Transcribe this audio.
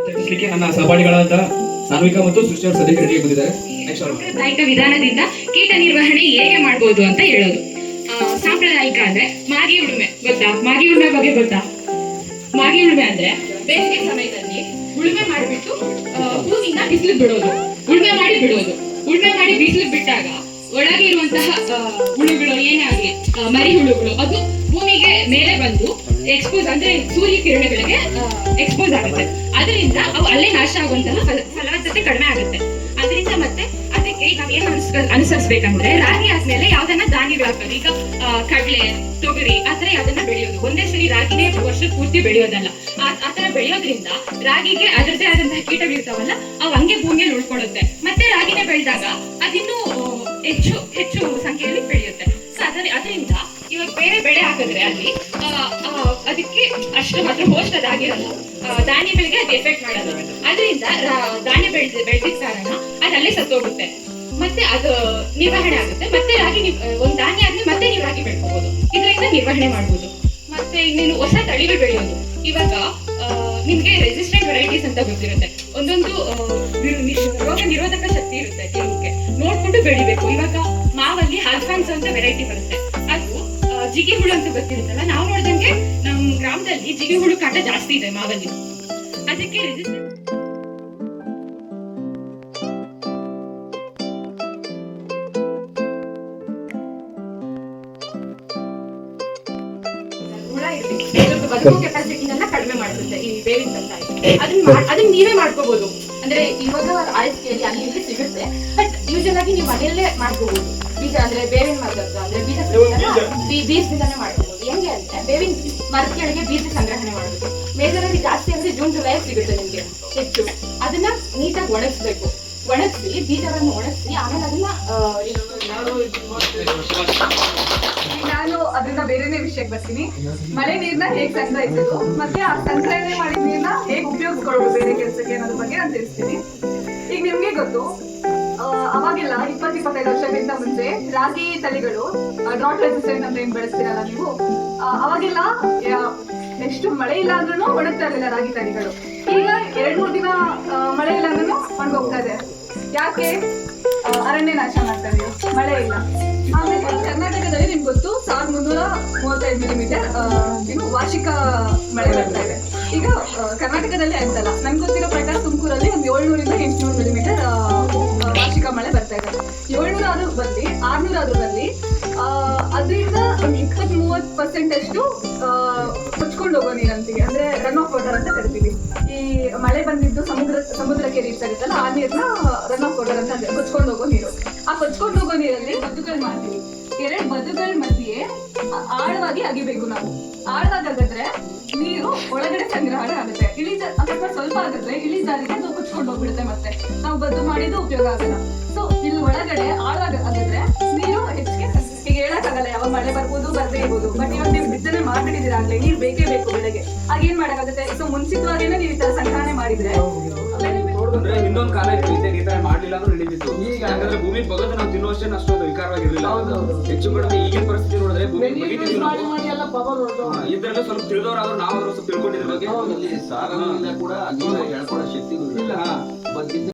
ಚರ್ಚಿಸಲಿಕ್ಕೆ ನನ್ನ ಸಹಪಾಠಿಗಳಾದ ಸಾನ್ವಿಕಾ ಮತ್ತು ಸೃಷ್ಟಿ ಅವರು ಸದ್ಯಕ್ಕೆ ರೆಡಿ ಬಂದಿದ್ದಾರೆ. ಸಾಂಪ್ರದಾಯಿಕ ವಿಧಾನದಿಂದ ಕೀಟ ನಿರ್ವಹಣೆ ಹೇಗೆ ಮಾಡಬಹುದು ಅಂತ ಹೇಳೋದು. ಸಾಂಪ್ರದಾಯಿಕ ಅಂದ್ರೆ ಮಾಗಿ ಉಳುಮೆ ಗೊತ್ತಾ? ಮಾಗಿ ಉಳುಮೆ ಬಗ್ಗೆ ಗೊತ್ತಾ? ಮಾಗಿ ಉಳುಮೆ ಅಂದ್ರೆ ಬೇಸಿಗೆ ಸಮಯದಲ್ಲಿ ಉಳುಮೆ ಮಾಡಿಬಿಟ್ಟು ಹೂವಿನ ಬಿಸಿಲು ಬಿಡೋದು, ಉಳುಮೆ ಮಾಡಿ ಬಿಡೋದು. ಉಳುಮೆ ಮಾಡಿ ಬಿಸಿಲು ಬಿಟ್ಟಾಗ ಒಳಗೆ ಇರುವಂತಹ ಹುಳುಗಳು ಏನೇ ಆಗಲಿ, ಮರಿ ಹುಳುಗಳು, ಅದು ಭೂಮಿಗೆ ಮೇಲೆ ಬಂದು ಎಕ್ಸ್ಪೋಸ್ ಅಂದ್ರೆ ಸೂರ್ಯ ಕಿರಣಗಳಿಗೆ ಎಕ್ಸ್ಪೋಸ್ ಆಗುತ್ತೆ. ಅದರಿಂದ ಅವು ಅಲ್ಲೇ ನಾಶ ಆಗುವಂತಹ ಫಲವತ್ತತೆ ಕಡಿಮೆ ಆಗುತ್ತೆ. ಅದರಿಂದ ಮತ್ತೆ ಅದಕ್ಕೆ ನಾವೇನು ಅನುಸರಿಸಬೇಕಂದ್ರೆ ರಾಗಿ ಆದ್ಮೇಲೆ ಯಾವ್ದನ್ನ ಧಾನ್ಯಗಳು ಹಾಕೋದು. ಈಗ ಕಡಲೆ, ತೊಗರಿ ಆತರ ಯಾವ್ದನ್ನ ಬೆಳೆಯೋದು. ಒಂದೇ ಸರಿ ರಾಗಿನೇ ವರ್ಷದ ಪೂರ್ತಿ ಬೆಳೆಯೋದಲ್ಲ. ಆತರ ಬೆಳೆಯೋದ್ರಿಂದ ರಾಗಿಗೆ ಅದರದೇ ಆದಂತಹ ಕೀಟಗಳಿರ್ತಾವಲ್ಲ, ಅವು ಹಂಗೆ ಭೂಮಿಯಲ್ಲಿ ಉಳ್ಕೊಳ್ಳುತ್ತೆ. ಮತ್ತೆ ರಾಗಿನೇ ಬೆಳೆದಾಗ ಅದಿನ್ನೂ ಹೆಚ್ಚು ಸಂಖ್ಯೆಯಲ್ಲಿ ಬೆಳೆಯುತ್ತೆ. ಸೊ ಅದರಿಂದ ಇವಾಗ ಬೇರೆ ಬೆಳೆ ಹಾಕಿದ್ರೆ ಅಲ್ಲಿ ಅದಕ್ಕೆ ಅಷ್ಟು ಮಾತ್ರ ಹೋಸ್ಟ್ ಅದಾಗಿರಲ್ಲ, ಧಾನ್ಯಗಳಿಗೆ ಅದು ಎಫೆಕ್ಟ್ ಮಾಡಲ್ಲ. ಅದರಿಂದ ಧಾನ್ಯ ಬೆಳೆದಿದ್ದ ಕಾರಣ ಅದಲ್ಲೇ ಸತ್ತೋಗುತ್ತೆ. ಮತ್ತೆ ಅದು ನಿರ್ವಹಣೆ ಆಗುತ್ತೆ. ಮತ್ತೆ ರಾಗಿ ಒಂದು ಧಾನ್ಯ ಆದ್ಮೇಲೆ ಮತ್ತೆ ನೀವು ರಾಗಿ ಬೆಳ್ಕೋಬಹುದು. ಇದರಿಂದ ನಿರ್ವಹಣೆ ಮಾಡಬಹುದು. ಮತ್ತೆ ಇನ್ನೇನು ಹೊಸ ತಳಿಗಳು ಬೆಳೆಯೋದು. ಇವಾಗ ನಿಮ್ಗೆ ರೆಸಿಸ್ಟೆಂಟ್ ವೆರೈಟೀಸ್ ಅಂತ ಗೊತ್ತಿರುತ್ತೆ. ಒಂದೊಂದು ರೋಗ ನಿರೋಧಕ ಶಕ್ತಿ ಇರುತ್ತೆ ಕೆಲವಕ್ಕೆ, ನೋಡ್ಕೊಂಡು ಬೆಳಿಬೇಕು. ಇವಾಗ ಮಾವಲ್ಲಿ ಆಲ್ಫಾನ್ಸ್ ಅಂತ ವೆರೈಟಿ ಬರುತ್ತೆ. ಅದು ಜಿಗಿ ಹುಳು ಅಂತ ಗೊತ್ತಿರುತ್ತಲ್ಲ, ನಾವು ನೋಡಿದಂಗೆ ನಮ್ ಗ್ರಾಮದಲ್ಲಿ ಜಿಗಿ ಹುಳು ಕಾಟ ಜಾಸ್ತಿ ಇದೆ ಮಾವಲ್ಲಿ. ಅದಕ್ಕೆ ರೆಸಿಸ್ಟೆಂಟ್ ಬದುಕು ಕೆಪಾಸಿಟಿನೆಲ್ಲ ಕಡಿಮೆ ಮಾಡುತ್ತೆ ಈ ಬೇವಿನ ಕಷಾಯ. ಅದನ್ನ ನೀವೇ ಮಾಡ್ಕೋಬಹುದು. ಅಂದ್ರೆ ಇವಾಗ ಆಯ್ಕೆಯಲ್ಲಿ ಅಲ್ಲಿ ಇಲ್ಲಿ ಸಿಗುತ್ತೆ, ಬಟ್ ಯೂಶಲ್ ಆಗಿ ನೀವು ಮನೆಯಲ್ಲೇ ಮಾಡ್ಕೋಬಹುದು. ಬೀಜ ಅಂದ್ರೆ ಬೇವಿನ ಮರದ ಅಂದ್ರೆ ಬೀಜದಿಂದಾನೇ ಮಾಡ್ಕೋಬಹುದು. ಹೆಂಗೆ ಅಂದ್ರೆ ಬೇವಿನ ಮರದ ಕೆಳಗೆ ಬೀಜ ಸಂಗ್ರಹಣೆ ಮಾಡಬೇಕು. ಮೇಜರಾಗಿ ಜಾಸ್ತಿ ಅಂದ್ರೆ ಜೂನ್ ಜುಲೈ ಸಿಗುತ್ತೆ ನಿಮ್ಗೆ ಹೆಚ್ಚು. ಅದನ್ನ ನೀಟಾಗಿ ಒಣಗಿಸ್ಬೇಕು. ಒಣಗಿಸಿ ಬೀಜವನ್ನು ಒಣಗಿಸಿ ಆಮೇಲೆ ಅದನ್ನ ನಾನು ಅದನ್ನ ಬೇರೆನೇ ವಿಷಯಕ್ಕೆ ಬರ್ತೀನಿ. ಮಳೆ ನೀರ್ನ ಹೇಗ್ ಸಂಗ್ರಹಿಸೋದು ಮತ್ತೆ ಆ ಸಂಗ್ರಹಣೆ ಮಾಡಿದ ನೀರ್ನ ಹೇಗ್ ಉಪಯೋಗಿಸ್ಕೊಳ್ಳೋದು ಬೇರೆ ಕೆಲಸಕ್ಕೆ ಅನ್ನೋದ್ರ ಬಗ್ಗೆ ನಾನು ತಿಳಿಸ್ತೀನಿ. ಈಗ ನಿಮ್ಗೆ ಗೊತ್ತು, ಅವಾಗೆಲ್ಲ 20-25 ವರ್ಷಕ್ಕಿಂತ ಮುಂಚೆ ರಾಗಿ ತಳಿಗಳು ಡ್ರಾಟ್ ರೆಸಿಸ್ಟೆಂಟ್ ಅಂತ ಏನ್ ಬೆಳೆಸ್ತೀರಲ್ಲ ನೀವು, ಅವಾಗೆಲ್ಲ ಎಷ್ಟು ಮಳೆ ಇಲ್ಲ ಅಂದ್ರೂ ಒಣಗ್ತಾ ಇರಲಿಲ್ಲ ರಾಗಿ ತಳಿಗಳು. ಈಗ 2-3 ದಿನ ಮಳೆ ಇಲ್ಲ ಅಂದ್ರೂ ಒಣಗೋಗ್ತಾ ಇದೆ. ಯಾಕೆ? ಅರಣ್ಯ ನಾಶ ಮಾಡ್ತಾ ಇದೀವಿ, ಮಳೆ ಇಲ್ಲ. ಆಮೇಲೆ ಕರ್ನಾಟಕದಲ್ಲಿ ನಿಮ್ಗೆ ಗೊತ್ತು 1335 ಮಿಲಿಮೀಟರ್ ವಾರ್ಷಿಕ ಮಳೆ ಬರ್ತಾ ಇದೆ. ಈಗ ಕರ್ನಾಟಕದಲ್ಲಿ ಅಂತಲ್ಲ, ನನ್ಗೆ ಗೊತ್ತಿರೋ ಪ್ರಕಾರ ತುಮಕೂರಲ್ಲಿ ಒಂದು 700-800 ಮಿಲಿಮೀಟರ್ ವಾರ್ಷಿಕ ಮಳೆ ಬರ್ತಾ ಇದೆ. 700 ಆದ್ರೂ ಬರಲಿ, 600 ಆದ್ರೂ ಬರಲಿ, ಅದರಿಂದ ಒಂದು 20-30% ಅಷ್ಟು ಕೊಚ್ಕೊಂಡು ಹೋಗೋ ನೀರಂತೀವಿ, ಅಂದ್ರೆ ರನ್ ಆಫ್ ವಾಟರ್ ಅಂತ ಕರಿತೀವಿ. ಈ ಮಳೆ ಬಂದಿದ್ದು ಸಮುದ್ರಕ್ಕೆ ರೀಚ್ ಆಗುತ್ತಲ್ಲ, ಆ ನೀರ್ನ ರನ್ ಆಫ್ ವಾಟರ್ ಅಂತ ಕೊಚ್ಕೊಂಡು ಹೋಗೋ ನೀರು. ಆ ಕೊಚ್ಕೊಂಡು ಹೋಗೋ ನೀರಲ್ಲಿ ಬದುಗಳು ಮಾಡ್ತೀವಿ. 2 ಬದುಗಳ ಮಧ್ಯೆ ಆಳವಾಗಿ ಅಗಿಬೇಕು ನಾವು. ಆಳವಾಗಿ ಆಗಿದ್ರೆ ನೀರು ಒಳಗಡೆ ಸಂಗ್ರಹಣೆ ಆಗುತ್ತೆ. ಅಕಸ್ಮಾತ್ ಸ್ವಲ್ಪ ಆಗಿದ್ರೆ ಇಳಿಜಾರಿಗೆ ಅದು ಕೊಚ್ಕೊಂಡು ಹೋಗ್ಬಿಡುತ್ತೆ, ಮತ್ತೆ ನಾವು ಬದು ಮಾಡಿದ್ದು ಉಪಯೋಗ ಆಗಲ್ಲ. ಸೊ ಇಲ್ಲಿ ಒಳಗಡೆ ಆಳವಾಗಿ ಆಗಿದ್ರೆ ನೀರು ಹೆಚ್ಚಿಗೆ ಈಗ ಹೇಳಕ್ಕಾಗಲ್ಲ, ಯಾವಾಗ ಮಳೆ ಬರ್ಬೋದು ಬರ್ದೇ ಇರ್ಬೋದು. ಬಟ್ ಇವಾಗ ನೀವು ಬಿತ್ತನೆ ಮಾಡ್ಬಿಟ್ಟಿದ್ದೀರಾ ಆಗ್ಲೇ, ನೀರು ಬೇಕೇ ಬೇಕು ಬೆಳೆಗೆ. ಆಗ ಏನ್ ಮಾಡಕ್ಕಾಗುತ್ತೆ? ಸೊ ಮುಂಚಿತವಾಗೇನೆ ನೀವು ಈ ತರ ಸಂಗ್ರಹಣೆ ಮಾಡಿದ್ರೆ ಇನ್ನೊಂದು ಕಾಲ ಇತ್ತು, ಈ ತರ ಮಾಡ್ಲಿಲ್ಲ ಅಂದ್ರೆ ನಡೀತಿತ್ತು. ಈಗ ಯಾಕಂದ್ರೆ ಭೂಮಿ ಬಗದು ನಾವು ತಿನ್ನುವಷ್ಟೇ ಅಷ್ಟೊಂದು ವಿಕಾರವಾಗಿರ್ಲಿಲ್ಲ. ಹೆಚ್ಚು ಕಡಿಮೆ ಈಗಿನ ಪರಿಸ್ಥಿತಿ ನೋಡಿದ್ರೆ ಭೂಮಿ ಬಗೀತಿದ್ವಿ ನಾವು. ಇದ್ರಲ್ಲಿ ಸ್ವಲ್ಪ ತಿಳಿದವರಾದ್ರೂ ನಾವು ಸ್ವಲ್ಪ ತಿಳ್ಕೊಂಡಿದ್ರ ಬಗ್ಗೆ ಸಾಗರ ಕೂಡ ಹೇಳ್ಕೊಡೋ ಶಕ್ತಿ ಇಲ್ಲ.